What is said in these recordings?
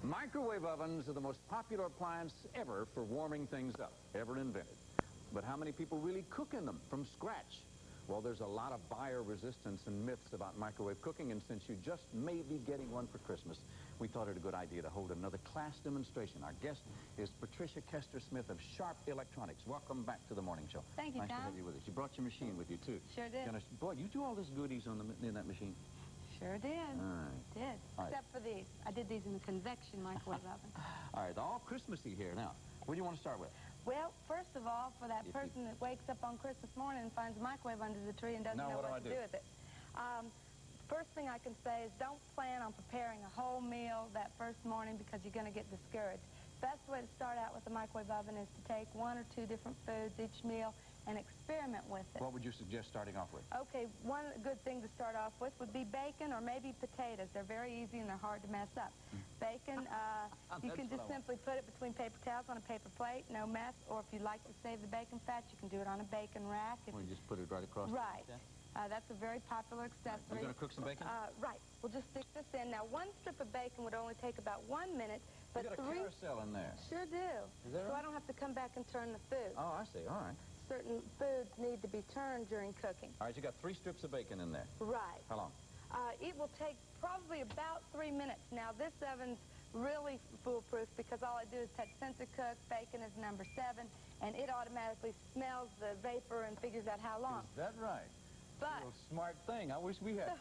Microwave ovens are the most popular appliance ever for warming things up, ever invented. But how many people really cook in them from scratch? Well, there's a lot of buyer resistance and myths about microwave cooking, and since you just may be getting one for Christmas, we thought it a good idea to hold another class demonstration. Our guest is Patricia Kester-Smith of Sharp Electronics. Welcome back to the morning show. Thank you, Nice Tom. to have you with us. You brought your machine with you, too. Sure did. Boy, you do all this goodies on in that machine. Sure did. All right. Did. All right. Except for these. I did these in the convection microwave oven. All right, all Christmassy here. Now, what do you want to start with? Well, first of all, for that person that wakes up on Christmas morning and finds a microwave under the tree and doesn't know what to do with it. First thing I can say is don't plan on preparing a whole meal that first morning because you're going to get discouraged. Best way to start out with the microwave oven is to take 1 or 2 different foods each meal and experiment with it. What would you suggest starting off with? Okay, one good thing to start off with would be bacon or maybe potatoes. They're very easy and they're hard to mess up. Bacon, you can just simply put it between paper towels on a paper plate, no mess. Or if you'd like to save the bacon fat, you can do it on a bacon rack. Or you just put it right across. Right. That's a very popular accessory. You're going to cook some bacon? Right. We'll just stick this in. Now, 1 strip of bacon would only take about 1 minute, but you got a carousel in there. Sure do. Is that right? So I don't have to come back and turn the food. Oh, I see. All right. Certain foods need to be turned during cooking. All right, you got 3 strips of bacon in there. Right. How long? It will take probably about 3 minutes. Now, this oven's really foolproof because all I do is touch sensor cook. Bacon is number 7, and it automatically smells the vapor and figures out how long. Is that right? But a smart thing. I wish we had.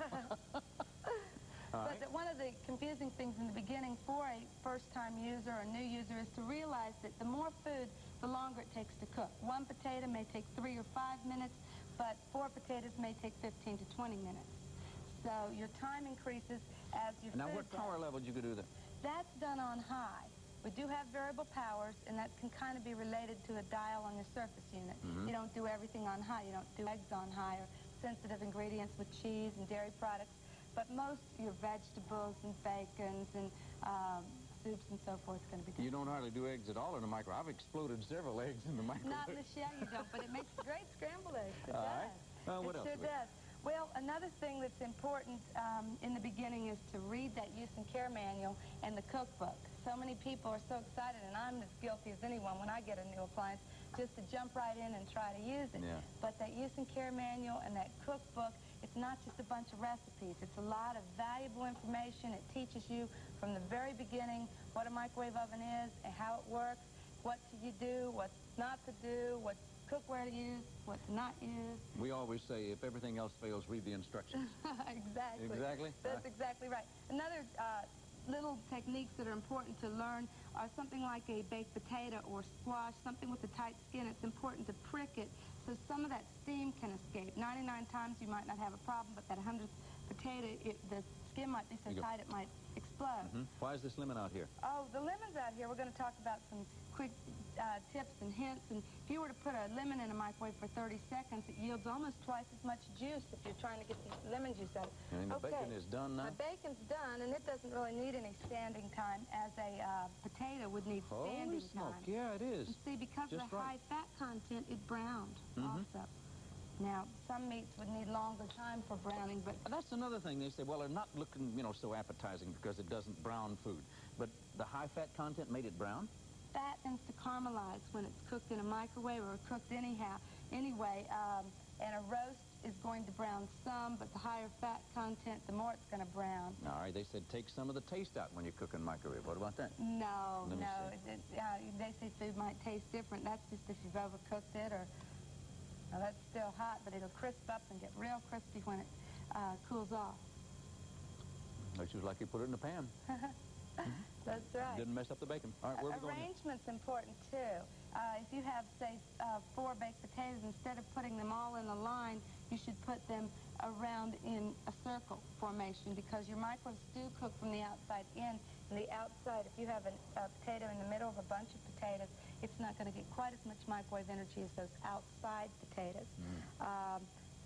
But one of the confusing things in the beginning for a first-time user or new user is to realize that the more food, the longer it takes to cook. 1 potato may take 3 or 5 minutes, but 4 potatoes may take 15 to 20 minutes. So your time increases as your food. Now, what power level did you do that? That's done on high. We do have variable powers, and that can kind of be related to a dial on your surface unit. You don't do everything on high. You don't do eggs on high or sensitive ingredients with cheese and dairy products. But most of your vegetables and bacons and soups and so forth is going to be done. You don't hardly do eggs at all in the microwave. I've exploded several eggs in the microwave. Not in the shell you don't, but it makes great scrambled eggs. It all does. Right. What it else? Sure does. Well, another thing that's important in the beginning is to read that use and care manual and the cookbook. So many people are so excited, and I'm as guilty as anyone when I get a new appliance, just to jump right in and try to use it. Yeah. But that use and care manual and that cookbook, it's not just a bunch of recipes. It's a lot of valuable information. It teaches you from the very beginning what a microwave oven is and how it works, what you do, what not to do, what cookware to use, what to not use. We always say, if everything else fails, read the instructions. Exactly. Exactly? That's exactly right. Another little techniques that are important to learn are something like a baked potato or squash, something with a tight skin. It's important to prick it so some of that steam can escape. 99 times you might not have a problem, but that 100th potato, the skin might be so tight it might explode. Why is this lemon out here? Oh, the lemon's out here. We're going to talk about some quick tips and hints. And if you were to put a lemon in a microwave for 30 seconds, it yields almost twice as much juice if you're trying to get the lemon juice out. And the bacon is done now? The bacon's done, and it doesn't really need any standing time as a potato would need standing Holy smoke. time. Yeah, it is. And see, because of the high fat content, it browned also. Now, some meats would need longer time for browning, but That's another thing. They say, well, they're not looking, so appetizing because it doesn't brown food. But the high fat content made it brown? fat tends to caramelize when it's cooked in a microwave or cooked anyway. And a roast is going to brown some, but the higher fat content, the more it's going to brown. All right, they said take some of the taste out when you cook in microwave. What about that? No. They say food might taste different. That's just if you've overcooked it, or that's still hot, but it'll crisp up and get real crispy when it cools off. Looks like you put it in the pan. That's right. Didn't mess up the bacon. All right, where are we going? Arrangement's important, too. If you have, say, 4 baked potatoes, instead of putting them all in a line, you should put them around in a circle formation, because your microwaves do cook from the outside in. And the outside, if you have a potato in the middle of a bunch of potatoes, it's not going to get quite as much microwave energy as those outside potatoes.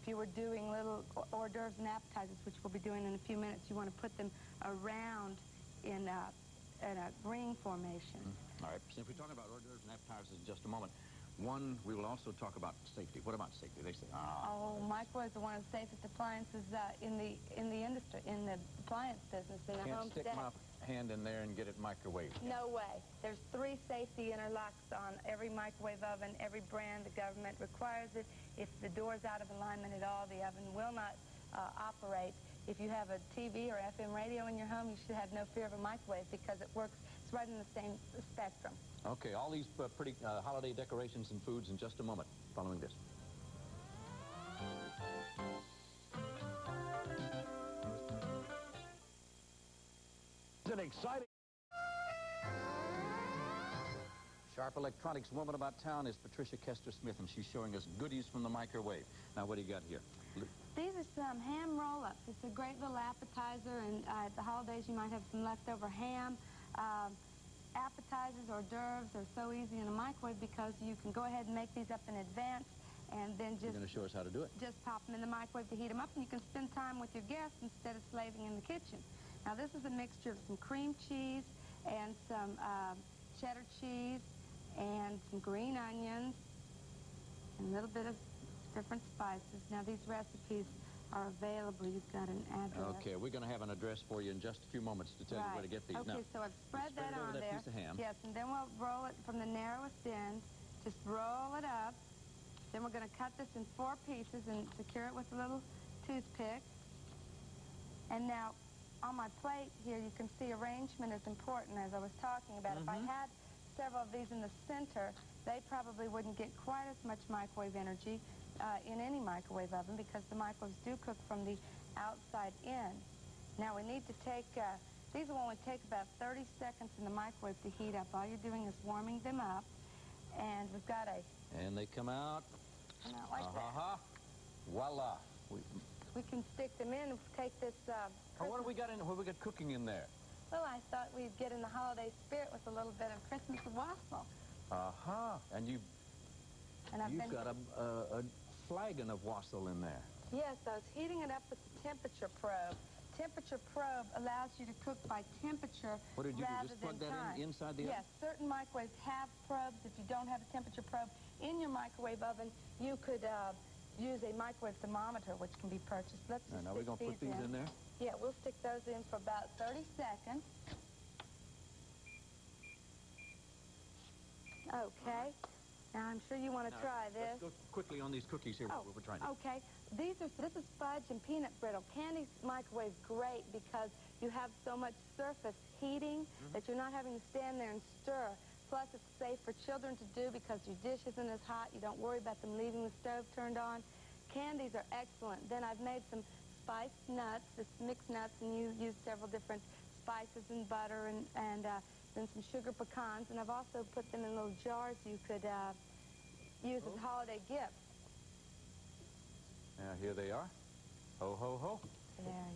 If you were doing little hors d'oeuvres and appetizers, which we'll be doing in a few minutes, you want to put them around in a ring formation. All right, since we're talking about hors d'oeuvres and appetizers in just a moment, we will also talk about safety. What about safety? They say, microwaves are one of the safest appliances in the industry, in the appliance business, in the home today. hand in there and get it microwaved. No way. There's 3 safety interlocks on every microwave oven, every brand. The government requires it. If the door's out of alignment at all, the oven will not operate. If you have a TV or FM radio in your home, you should have no fear of a microwave because it works. It's right in the same spectrum. Okay, all these pretty holiday decorations and foods in just a moment, following this. It's an exciting... Sharp Electronics woman about town is Patricia Kester-Smith, and she's showing us goodies from the microwave. Now, what do you got here? These are some ham roll-ups. It's a great little appetizer, and at the holidays you might have some leftover ham. Appetizers, hors d'oeuvres are so easy in a microwave because you can go ahead and make these up in advance and then just... You're going to show us how to do it? Just pop them in the microwave to heat them up, and you can spend time with your guests instead of slaving in the kitchen. Now, this is a mixture of some cream cheese and some cheddar cheese and some green onions and a little bit of different spices. Now, these recipes are available. You've got an address. Okay, we're going to have an address for you in just a few moments to tell you where to get these. Okay, now, so I've spread that on there. Piece of ham. Yes, and then we'll roll it from the narrowest end. Just roll it up. Then we're going to cut this in 4 pieces and secure it with a little toothpick. And now, on my plate here, you can see arrangement is important, as I was talking about. If I had several of these in the center, they probably wouldn't get quite as much microwave energy in any microwave oven because the microwaves do cook from the outside in. Now, we need to take, these will only take about 30 seconds in the microwave to heat up. All you're doing is warming them up. And we've got a... And they come out. Like that. Voila. We can stick them in and take this... what do we got in? What we got cooking in there? Well, I thought we'd get in the holiday spirit with a little bit of Christmas wassail. And you've got a flagon of wassail in there. Yes, I was heating it up with the temperature probe. Temperature probe allows you to cook by temperature. What did you do? Just plug that time. in inside the oven? Yes, certain microwaves have probes. If you don't have a temperature probe in your microwave oven, you could use a microwave thermometer, which can be purchased. Let's just now we're going to put these in there? Yeah, we'll stick those in for about 30 seconds. Okay. Now, I'm sure you want to try this. Let's go quickly on these cookies here. What we're trying to do. Okay. This is fudge and peanut brittle. Candy microwave's great because you have so much surface heating that you're not having to stand there and stir. Plus, it's safe for children to do because your dish isn't as hot. You don't worry about them leaving the stove turned on. Candies are excellent. Then I've made some spiced nuts, this mixed nuts, and you use several different spices and butter and then some sugar pecans. And I've also put them in little jars you could use as holiday gifts. Now, here they are. Ho, ho, ho.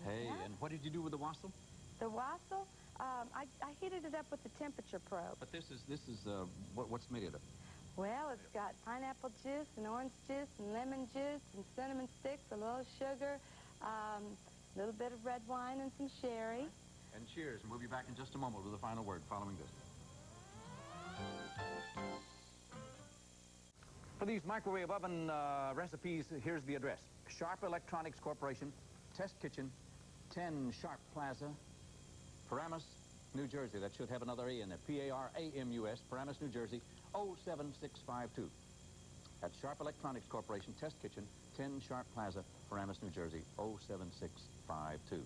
There you go. And what did you do with the wassail? The wassail? I heated it up with the temperature probe. But this is what's made it of? Well, it's got pineapple juice and orange juice and lemon juice and cinnamon sticks, a little sugar, a little bit of red wine and some sherry. And cheers, and we'll be back in just a moment with a final word following this. For these microwave oven recipes, here's the address. Sharp Electronics Corporation, Test Kitchen, 10 Sharp Plaza, Paramus, New Jersey. That should have another A in there. P-A-R-A-M-U-S, Paramus, New Jersey, 07652. That's Sharp Electronics Corporation, Test Kitchen, 10 Sharp Plaza, Paramus, New Jersey, 07652.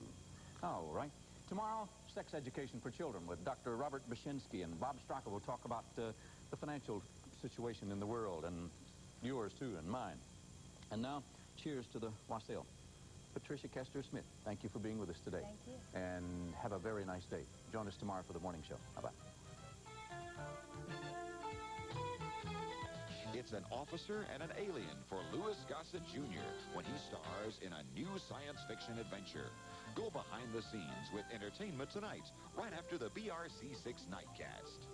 All right. Tomorrow, sex education for children with Dr. Robert Bashinsky, and Bob Straka will talk about the financial situation in the world, and yours too, and mine. And now, cheers to the wassail. Patricia Kester-Smith, thank you for being with us today. Thank you. And have a very nice day. Join us tomorrow for the morning show. Bye-bye. It's an officer and an alien for Louis Gossett Jr. when he stars in a new science fiction adventure. Go behind the scenes with Entertainment Tonight, right after the BRC6 Nightcast.